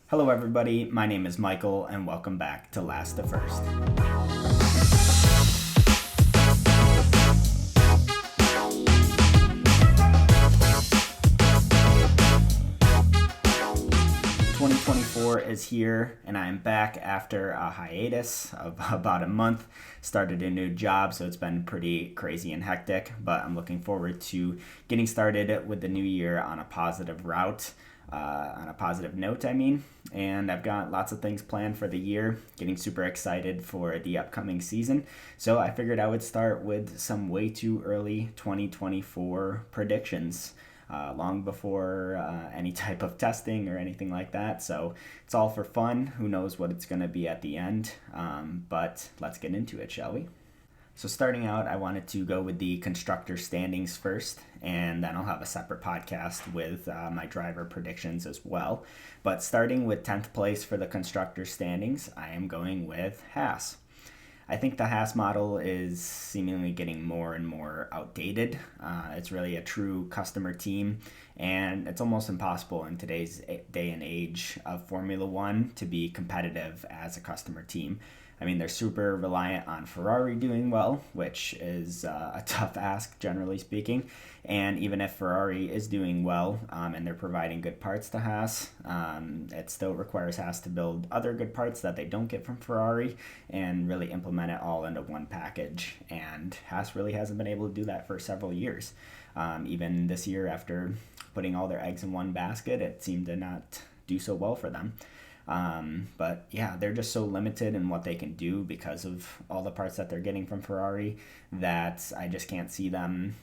Hello everybody, my name is Michael and welcome back to Last F1rst. Is here and I'm back after a hiatus of about a month. Started a new job, so it's been pretty crazy and hectic, but I'm looking forward to getting started with the new year on a positive route, on a positive note, and I've got lots of things planned for the year, getting super excited for the upcoming season, so I figured I would start with some way too early 2024 predictions. Long before any type of testing or anything like that. So it's all for fun. Who knows what it's going to be at the end, but let's get into it, shall we? So starting out, I wanted to go with the constructor standings first, and then I'll have a separate podcast with my driver predictions as well. But starting with 10th place for the constructor standings, I am going with Haas. I think the Haas model is seemingly getting more and more outdated. It's really a true customer team, and it's almost impossible in today's day and age of Formula One to be competitive as a customer team. I mean, they're super reliant on Ferrari doing well, which is a tough ask, generally speaking. And even if Ferrari is doing well and they're providing good parts to Haas, it still requires Haas to build other good parts that they don't get from Ferrari and really implement it all into one package. And Haas really hasn't been able to do that for several years. Even this year, after putting all their eggs in one basket, it seemed to not do so well for them. But yeah, they're just so limited in what they can do because of all the parts that they're getting from Ferrari that I just can't see them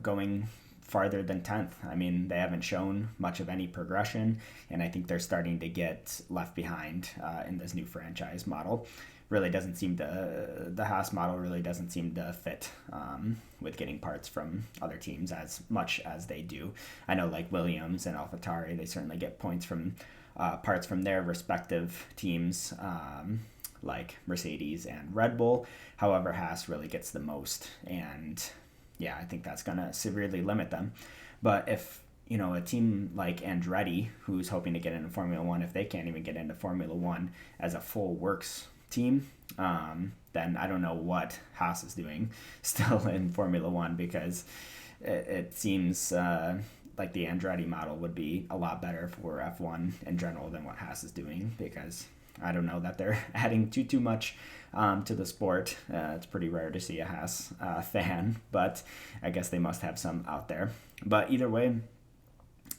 going farther than 10th. I mean, they haven't shown much of any progression, and I think they're starting to get left behind in this new franchise model. Really doesn't seem to, the Haas model really doesn't seem to fit with getting parts from other teams as much as they do. I know like Williams and AlphaTauri, they certainly get points from parts from their respective teams, like Mercedes and Red Bull. However, Haas really gets the most, and yeah, I think that's going to severely limit them. But if a team like Andretti, who's hoping to get into Formula One, if they can't even get into Formula One as a full works team, then I don't know what Haas is doing still in Formula One, because it seems like the Andretti model would be a lot better for F1 in general than what Haas is doing, because I don't know that they're adding too much to the sport. It's pretty rare to see a Haas fan, but I guess they must have some out there. But either way,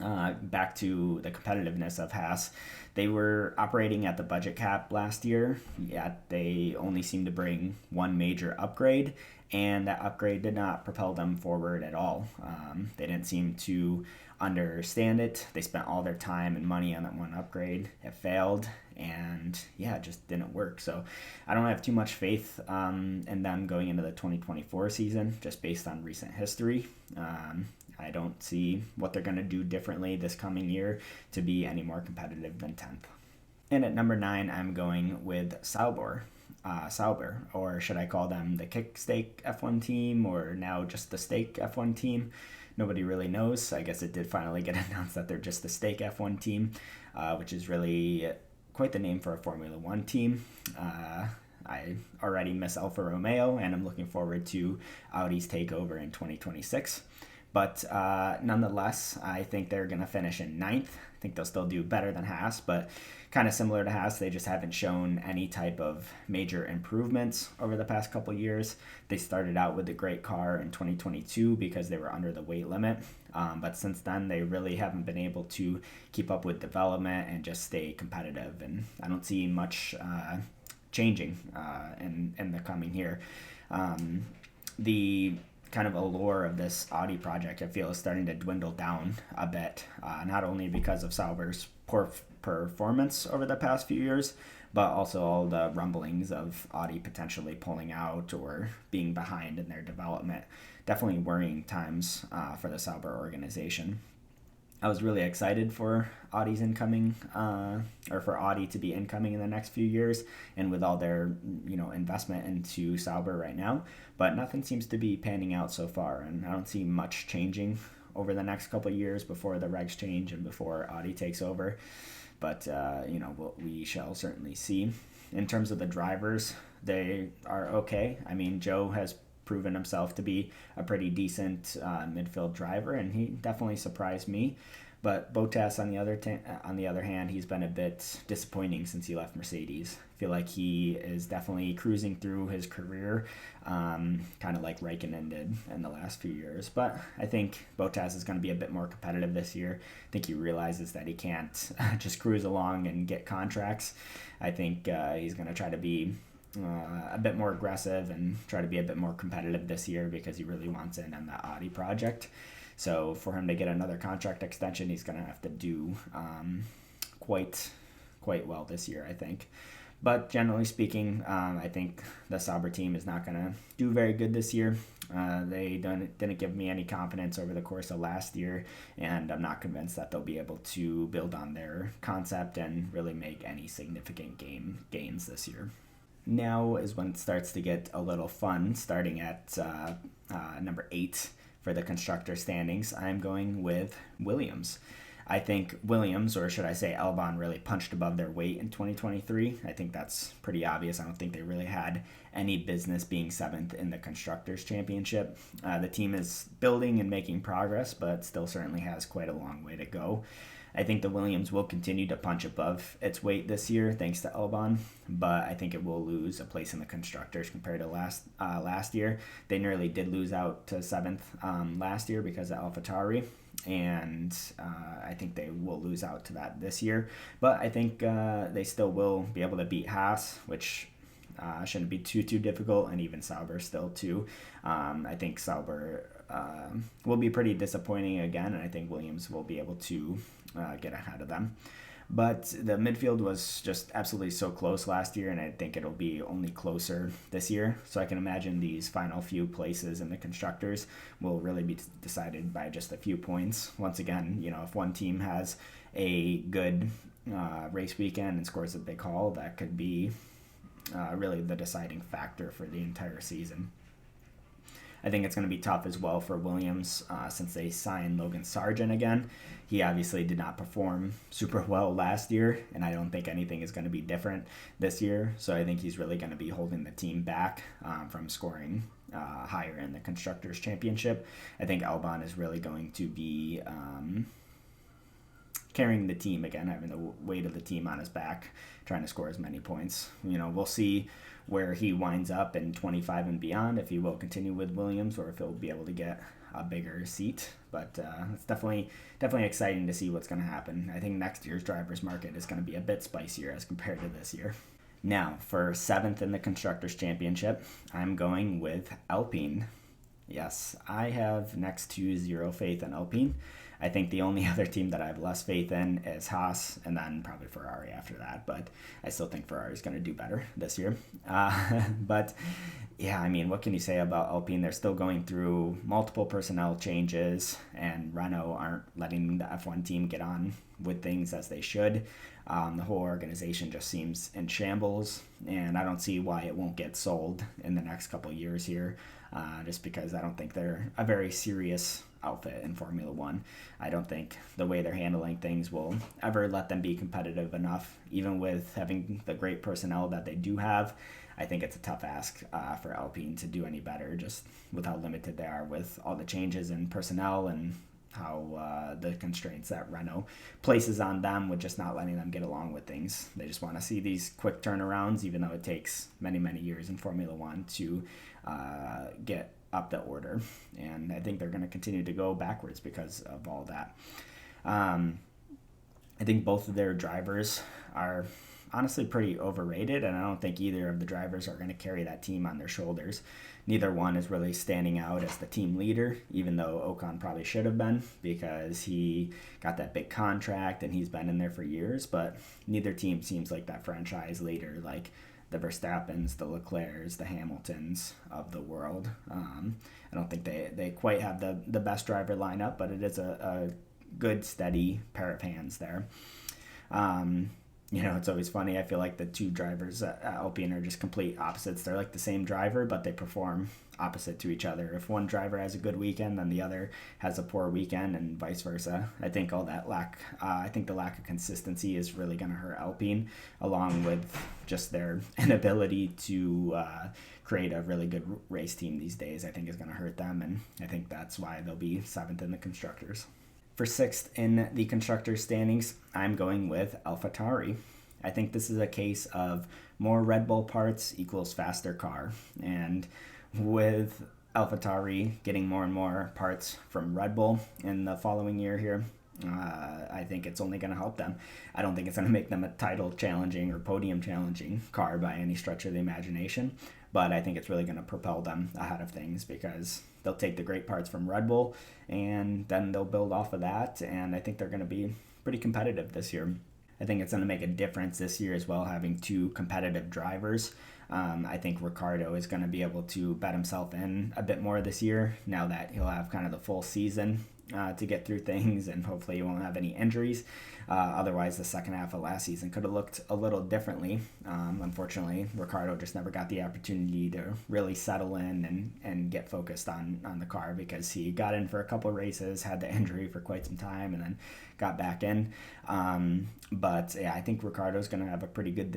back to the competitiveness of Haas, they were operating at the budget cap last year, yet they only seemed to bring one major upgrade, and that upgrade did not propel them forward at all. They didn't seem to understand it. They spent all their time and money on that one upgrade. It failed, and yeah, it just didn't work. So I don't have too much faith in them going into the 2024 season, just based on recent history. I don't see what they're going to do differently this coming year to be any more competitive than 10th. And at number 9, I'm going with Sauber, or should I call them the Kickstake F1 team, or now just the Stake F1 team? Nobody really knows. I guess it did finally get announced that they're just the Stake F1 team, which is really quite the name for a Formula One team. I already miss Alfa Romeo, and I'm looking forward to Audi's takeover in 2026. But nonetheless, I think they're going to finish in 9th. I think they'll still do better than Haas, but kind of similar to Haas, they just haven't shown any type of major improvements over the past couple years. They started out with a great car in 2022 because they were under the weight limit, but since then they really haven't been able to keep up with development and just stay competitive, and I don't see much changing in the coming year. The kind of allure of this Audi project, I feel, is starting to dwindle down a bit, not only because of Sauber's poor performance over the past few years, but also all the rumblings of Audi potentially pulling out or being behind in their development. Definitely worrying times for the Sauber organization. I was really excited for Audi's incoming, or for Audi to be incoming in the next few years, and with all their investment into Sauber right now, but nothing seems to be panning out so far, and I don't see much changing over the next couple of years before the regs change and before Audi takes over. but we shall certainly see. In terms of the drivers, they are okay. I mean, Joe has proven himself to be a pretty decent midfield driver, and he definitely surprised me. But Bottas, on the other hand, he's been a bit disappointing since he left Mercedes. I feel like he is definitely cruising through his career, kind of like Raikkonen did in the last few years. But I think Bottas is going to be a bit more competitive this year. I think he realizes that he can't just cruise along and get contracts. I think he's going to try to be a bit more aggressive and try to be a bit more competitive this year because he really wants in on the Audi project. So for him to get another contract extension, he's going to have to do quite well this year, I think. But generally speaking, I think the Sauber team is not going to do very good this year. They didn't give me any confidence over the course of last year, and I'm not convinced that they'll be able to build on their concept and really make any significant gains this year. Now is when it starts to get a little fun, starting at number 8 for the constructor standings. I'm going with Williams. I think Williams, or should I say Albon, really punched above their weight in 2023. I think that's pretty obvious. I don't think they really had any business being 7th in the Constructors' Championship. The team is building and making progress, but still certainly has quite a long way to go. I think the Williams will continue to punch above its weight this year thanks to Albon, but I think it will lose a place in the Constructors compared to last year. They nearly did lose out to 7th last year because of AlphaTauri, and I think they will lose out to that this year. But I think they still will be able to beat Haas, which shouldn't be too difficult, and even Sauber still too. I think Sauber will be pretty disappointing again, and I think Williams will be able to get ahead of them. But the midfield was just absolutely so close last year, and I think it'll be only closer this year. So I can imagine these final few places in the Constructors will really be decided by just a few points. Once again, if one team has a good race weekend and scores a big haul, that could be really the deciding factor for the entire season. I think it's going to be tough as well for Williams since they signed Logan Sargent again. He obviously did not perform super well last year, and I don't think anything is going to be different this year. So I think he's really going to be holding the team back from scoring higher in the Constructors' Championship. I think Albon is really going to be carrying the team again, having the weight of the team on his back, trying to score as many points. We'll see where he winds up in 25 and beyond, if he will continue with Williams or if he'll be able to get a bigger seat. But it's definitely exciting to see what's going to happen. I think next year's drivers market is going to be a bit spicier as compared to this year. Now, for 7th in the Constructors' Championship, I'm going with Alpine. Yes, I have next to zero faith in Alpine. I think the only other team that I have less faith in is Haas, and then probably Ferrari after that. But I still think Ferrari is going to do better this year. But yeah, I mean, what can you say about Alpine? They're still going through multiple personnel changes, and Renault aren't letting the F1 team get on with things as they should. The whole organization just seems in shambles, and I don't see why it won't get sold in the next couple of years here, just because I don't think they're a very serious outfit in Formula One. I don't think the way they're handling things will ever let them be competitive enough, even with having the great personnel that they do have. I think it's a tough ask for Alpine to do any better, just with how limited they are with all the changes in personnel and how the constraints that Renault places on them with just not letting them get along with things. They just want to see these quick turnarounds, even though it takes many, many years in Formula One to get up the order. And I think they're going to continue to go backwards because of all that. I think both of their drivers are honestly pretty overrated, and I don't think either of the drivers are going to carry that team on their shoulders. Neither one is really standing out as the team leader, even though Ocon probably should have been because he got that big contract and he's been in there for years, but neither team seems like that franchise leader like the Verstappens, the Leclercs, the Hamiltons of the world. I don't think they quite have the best driver lineup, but it is a good, steady pair of hands there. It's always funny. I feel like the two drivers at Alpine are just complete opposites. They're like the same driver, but they perform opposite to each other. If one driver has a good weekend, then the other has a poor weekend, and vice versa. I think I think the lack of consistency is really going to hurt Alpine, along with just their inability to create a really good race team these days. I think is going to hurt them, and I think that's why they'll be seventh in the constructors. For sixth in the constructors standings, I'm going with AlphaTauri. I think this is a case of more Red Bull parts equals faster car. And with AlphaTauri getting more and more parts from Red Bull in the following year here, I think it's only going to help them. I don't think it's going to make them a title challenging or podium challenging car by any stretch of the imagination, but I think it's really going to propel them ahead of things because they'll take the great parts from Red Bull and then they'll build off of that, and I think they're going to be pretty competitive this year. I think it's going to make a difference this year as well, having two competitive drivers. I think Ricciardo is going to be able to bet himself in a bit more this year now that he'll have kind of the full season to get through things, and hopefully he won't have any injuries. Otherwise, the second half of last season could have looked a little differently. Unfortunately, Ricciardo just never got the opportunity to really settle in and get focused on the car because he got in for a couple races, had the injury for quite some time, and then got back in. But yeah, I think Ricciardo's going to have a pretty good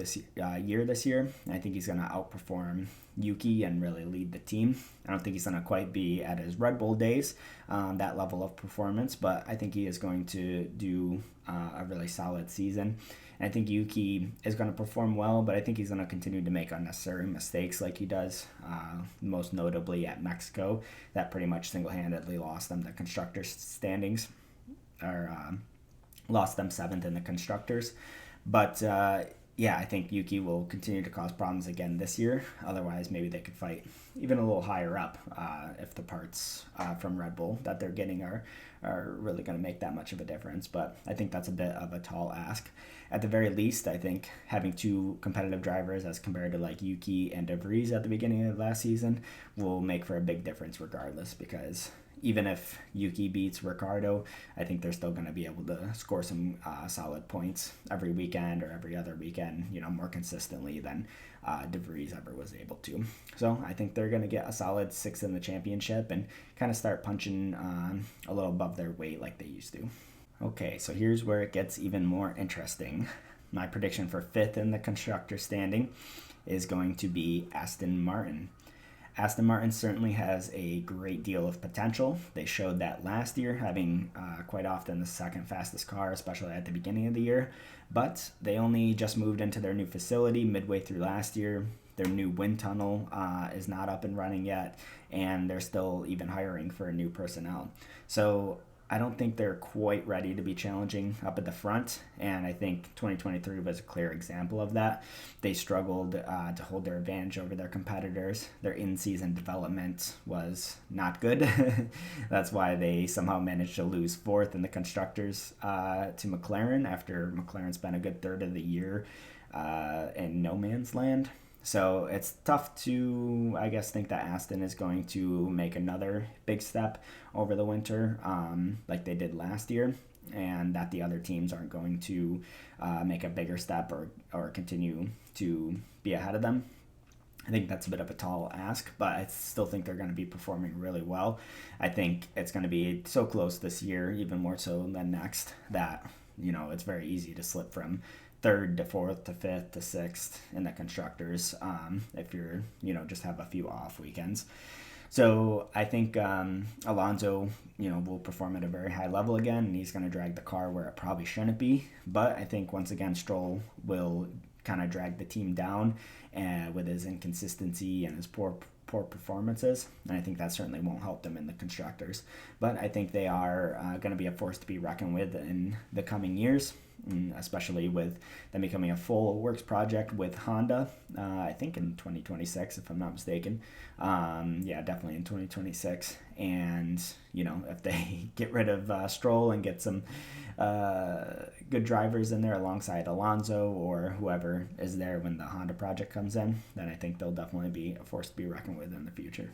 year this year. I think he's going to outperform Yuki and really lead the team. I don't think he's going to quite be at his Red Bull days, that level of performance, but I think he is going to do a really solid season. And I think Yuki is going to perform well, but I think he's going to continue to make unnecessary mistakes like he does, most notably at Mexico. That pretty much single-handedly lost them the constructors standings, or lost them seventh in the constructors. But yeah, I think Yuki will continue to cause problems again this year. Otherwise, maybe they could fight even a little higher up if the parts from Red Bull that they're getting are really going to make that much of a difference. But I think that's a bit of a tall ask. At the very least, I think having two competitive drivers as compared to like Yuki and De Vries at the beginning of last season will make for a big difference regardless, because even if Yuki beats Ricciardo, I think they're still going to be able to score some solid points every weekend or every other weekend, more consistently than De Vries ever was able to. So I think they're going to get a solid sixth in the championship and kind of start punching a little above their weight like they used to. Okay, so here's where it gets even more interesting. My prediction for fifth in the constructor standing is going to be Aston Martin. Aston Martin certainly has a great deal of potential. They showed that last year, having quite often the second fastest car, especially at the beginning of the year. But they only just moved into their new facility midway through last year. Their new wind tunnel is not up and running yet, and they're still even hiring for new personnel. So I don't think they're quite ready to be challenging up at the front, and I think 2023 was a clear example of that. They struggled to hold their advantage over their competitors. Their in-season development was not good. That's why they somehow managed to lose fourth in the constructors to McLaren after McLaren spent a good third of the year in no man's land. So it's tough to, I guess, think that Aston is going to make another big step over the winter like they did last year, and that the other teams aren't going to make a bigger step or continue to be ahead of them. I think that's a bit of a tall ask, but I still think they're going to be performing really well. I think it's going to be so close this year, even more so than next, that it's very easy to slip from third to fourth to fifth to sixth in the constructors if you're just have a few off weekends. So I think Alonso will perform at a very high level again, and he's going to drag the car where it probably shouldn't be. But I think once again Stroll will kind of drag the team down with his inconsistency and his poor performances, and I think that certainly won't help them in the constructors. But I think they are going to be a force to be reckoned with in the coming years, especially with them becoming a full works project with Honda, I think in 2026, if I'm not mistaken. Yeah, definitely in 2026. And, if they get rid of Stroll and get some good drivers in there alongside Alonso or whoever is there when the Honda project comes in, then I think they'll definitely be a force to be reckoned with in the future.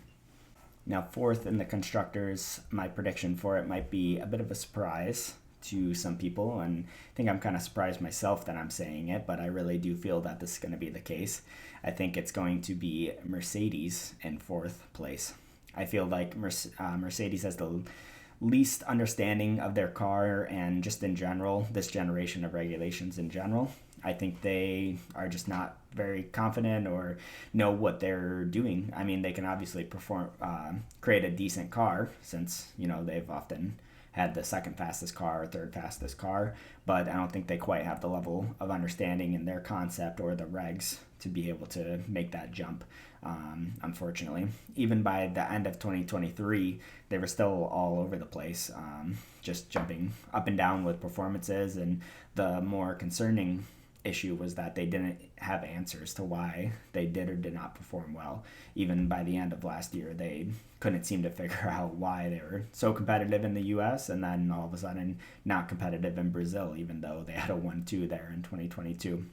Now, fourth in the constructors, my prediction for it might be a bit of a surprise to some people, and I think I'm kind of surprised myself that I'm saying it, but I really do feel that this is going to be the case. I think it's going to be Mercedes in fourth place. I feel like Mercedes has the least understanding of their car and just in general, this generation of regulations in general. I think they are just not very confident or know what they're doing. I mean, they can obviously create a decent car since, they've often had the second fastest car or third fastest car, but I don't think they quite have the level of understanding in their concept or the regs to be able to make that jump. Unfortunately, even by the end of 2023, they were still all over the place, just jumping up and down with performances. And the more concerning issue was that they didn't have answers to why they did or did not perform well. Even by the end of last year, they couldn't seem to figure out why they were so competitive in the US and then all of a sudden not competitive in Brazil, even though they had a 1-2 there in 2022.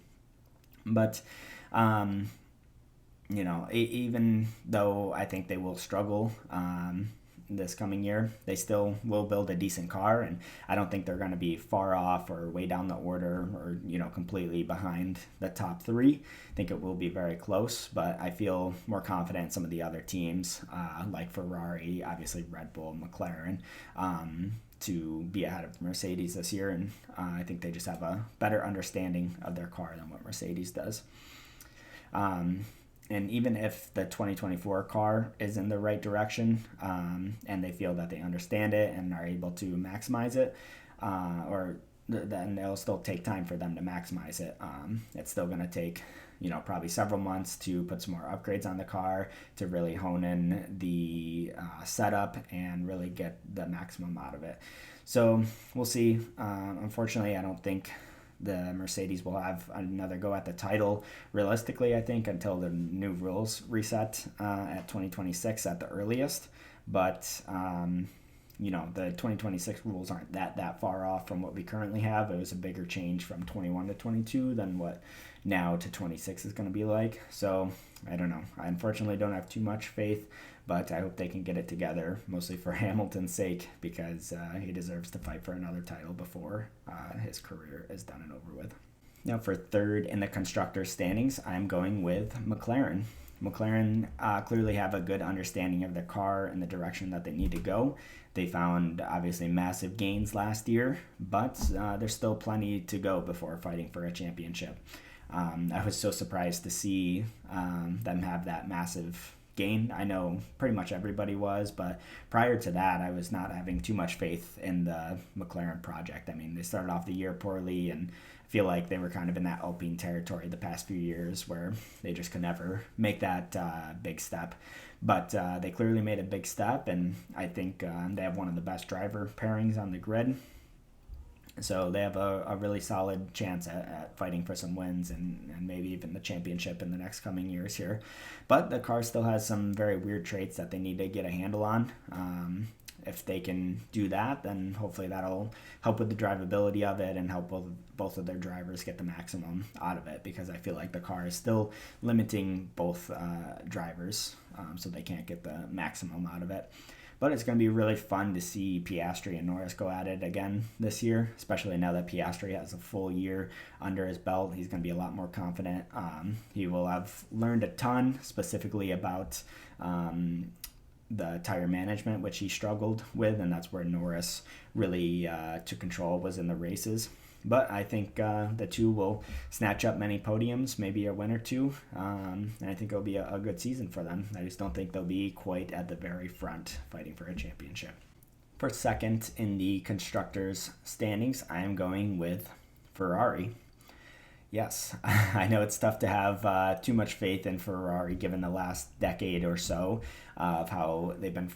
But even though I think they will struggle this coming year, they still will build a decent car, and I don't think they're going to be far off or way down the order or completely behind the top three. I think it will be very close, but I feel more confident in some of the other teams like Ferrari, obviously Red Bull, McLaren, to be ahead of Mercedes this year, and I think they just have a better understanding of their car than what Mercedes does. And even if the 2024 car is in the right direction and they feel that they understand it and are able to maximize it, then it'll still take time for them to maximize it. It's still going to take, probably several months to put some more upgrades on the car to really hone in the setup and really get the maximum out of it. So we'll see. Unfortunately, I don't think the Mercedes will have another go at the title realistically, I think, until the new rules reset at 2026 at the earliest. But the 2026 rules aren't that far off from what we currently have. It was a bigger change from 21 to 22 than what now to 26 is going to be like. So I don't know. I unfortunately don't have too much faith, but I hope they can get it together, mostly for Hamilton's sake, because he deserves to fight for another title before his career is done and over with. Now for third in the constructors standings, I'm going with McLaren. McLaren clearly have a good understanding of their car and the direction that they need to go. They found obviously massive gains last year, but there's still plenty to go before fighting for a championship. I was so surprised to see them have that massive gain. I know pretty much everybody was, but prior to that, I was not having too much faith in the McLaren project. I mean, they started off the year poorly, and I feel like they were kind of in that Alpine territory the past few years where they just could never make that big step. But they clearly made a big step, and I think they have one of the best driver pairings on the grid. So they have a really solid chance at fighting for some wins and maybe even the championship in the next coming years here. But the car still has some very weird traits that they need to get a handle on. If they can do that, then hopefully that'll help with the drivability of it and help both of their drivers get the maximum out of it, because I feel like the car is still limiting both drivers, so they can't get the maximum out of it. But it's going to be really fun to see Piastri and Norris go at it again this year, especially now that Piastri has a full year under his belt. He's going to be a lot more confident. He will have learned a ton, specifically about the tire management, which he struggled with, and that's where Norris really took control, was in the races. But I think the two will snatch up many podiums, maybe a win or two, and I think it'll be a good season for them. I just don't think they'll be quite at the very front fighting for a championship. For second in the constructors' standings, I am going with Ferrari. Yes, I know it's tough to have too much faith in Ferrari given the last decade or so of how they've been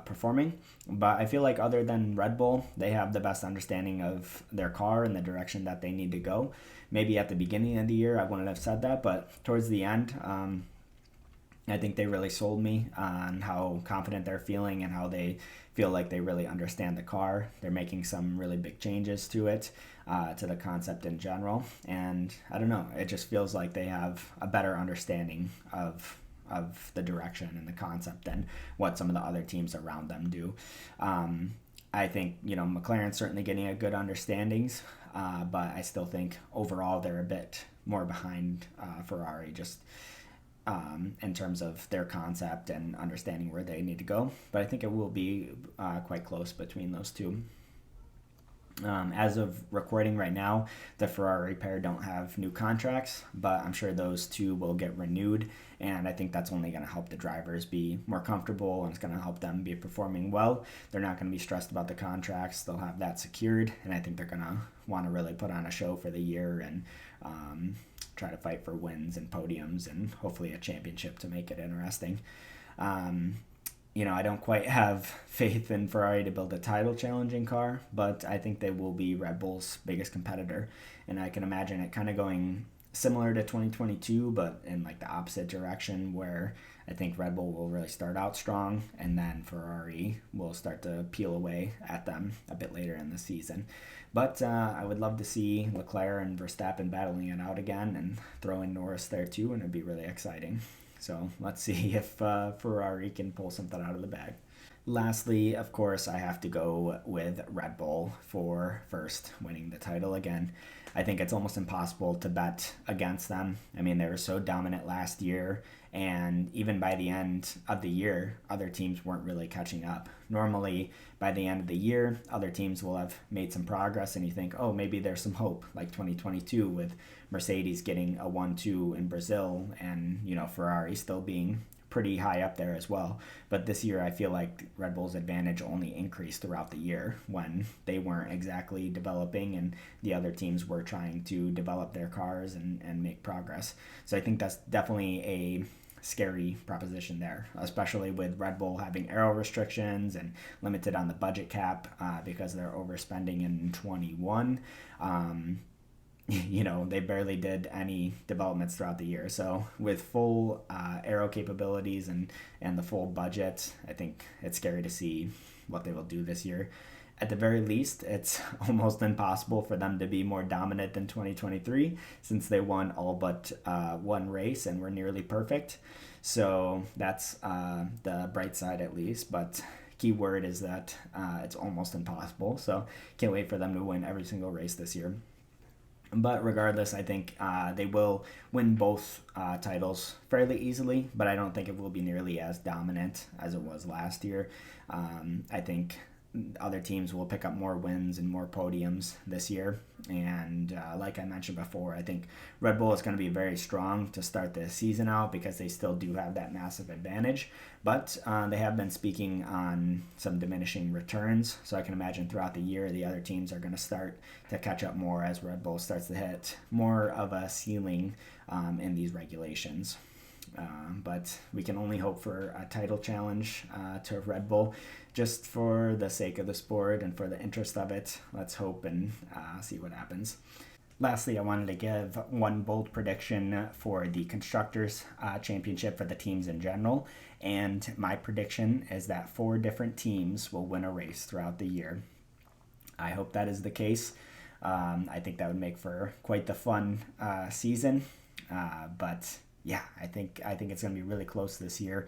performing, but I feel like other than Red Bull, they have the best understanding of their car and the direction that they need to go. Maybe at the beginning of the year I wouldn't have said that, but towards the end, I think they really sold me on how confident they're feeling and how they feel like they really understand the car. They're making some really big changes to it, to the concept in general, and I don't know, it just feels like they have a better understanding of the direction and the concept than what some of the other teams around them do. I think, McLaren's certainly getting a good understandings, but I still think overall they're a bit more behind Ferrari just in terms of their concept and understanding where they need to go. But I think it will be quite close between those two. As of recording right now, the Ferrari pair don't have new contracts, but I'm sure those two will get renewed, and I think that's only going to help the drivers be more comfortable, and it's going to help them be performing well. They're not going to be stressed about the contracts. They'll have that secured, and I think they're going to want to really put on a show for the year and try to fight for wins and podiums and hopefully a championship to make it interesting. I don't quite have faith in Ferrari to build a title-challenging car, but I think they will be Red Bull's biggest competitor. And I can imagine it kind of going similar to 2022, but in like the opposite direction, where I think Red Bull will really start out strong, and then Ferrari will start to peel away at them a bit later in the season. But I would love to see Leclerc and Verstappen battling it out again and throw in Norris there too, and it'd be really exciting. So let's see if Ferrari can pull something out of the bag. Lastly, of course, I have to go with Red Bull for first winning the title again. I think it's almost impossible to bet against them. I mean, they were so dominant last year, and even by the end of the year, other teams weren't really catching up. Normally, by the end of the year, other teams will have made some progress, and you think, oh, maybe there's some hope, like 2022 with Mercedes getting a 1-2 in Brazil, and, Ferrari still being pretty high up there as well. But this year I feel like Red Bull's advantage only increased throughout the year when they weren't exactly developing and the other teams were trying to develop their cars and make progress. So I think that's definitely a scary proposition there, especially with Red Bull having aero restrictions and limited on the budget cap because they're overspending in 21. They barely did any developments throughout the year. So with full aero capabilities and the full budget, I think it's scary to see what they will do this year. At the very least, it's almost impossible for them to be more dominant than 2023 since they won all but one race and were nearly perfect. So that's the bright side at least. But key word is that it's almost impossible. So can't wait for them to win every single race this year. But regardless, I think they will win both titles fairly easily, but I don't think it will be nearly as dominant as it was last year. I think other teams will pick up more wins and more podiums this year. And like I mentioned before, I think Red Bull is going to be very strong to start the season out because they still do have that massive advantage. But they have been speaking on some diminishing returns. So I can imagine throughout the year, the other teams are going to start to catch up more as Red Bull starts to hit more of a ceiling in these regulations. But we can only hope for a title challenge to Red Bull just for the sake of the sport and for the interest of it. Let's hope and see what happens. Lastly, I wanted to give one bold prediction for the Constructors Championship for the teams in general. And my prediction is that 4 different teams will win a race throughout the year. I hope that is the case. I think that would make for quite the fun season. But yeah, I think it's going to be really close this year,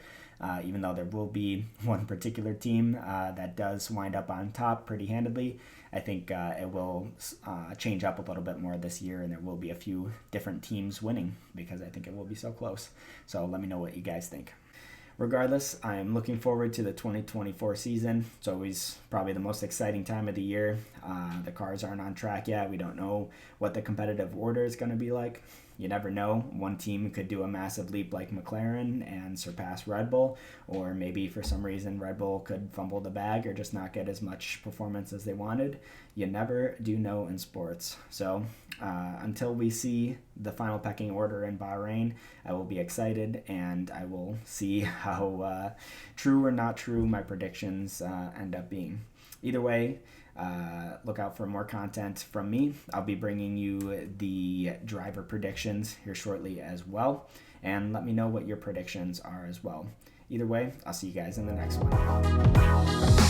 even though there will be one particular team that does wind up on top pretty handedly. I think it will change up a little bit more this year, and there will be a few different teams winning because I think it will be so close. So let me know what you guys think. Regardless, I'm looking forward to the 2024 season. It's always probably the most exciting time of the year. The cars aren't on track yet. We don't know what the competitive order is going to be like. You never know. One team could do a massive leap like McLaren and surpass Red Bull, or maybe for some reason Red Bull could fumble the bag or just not get as much performance as they wanted. You never do know in sports. So until we see the final pecking order in Bahrain, I will be excited and I will see how true or not true my predictions end up being. Either way, look out for more content from me. I'll be bringing you the driver predictions here shortly as well. And let me know what your predictions are as well. Either way, I'll see you guys in the next one.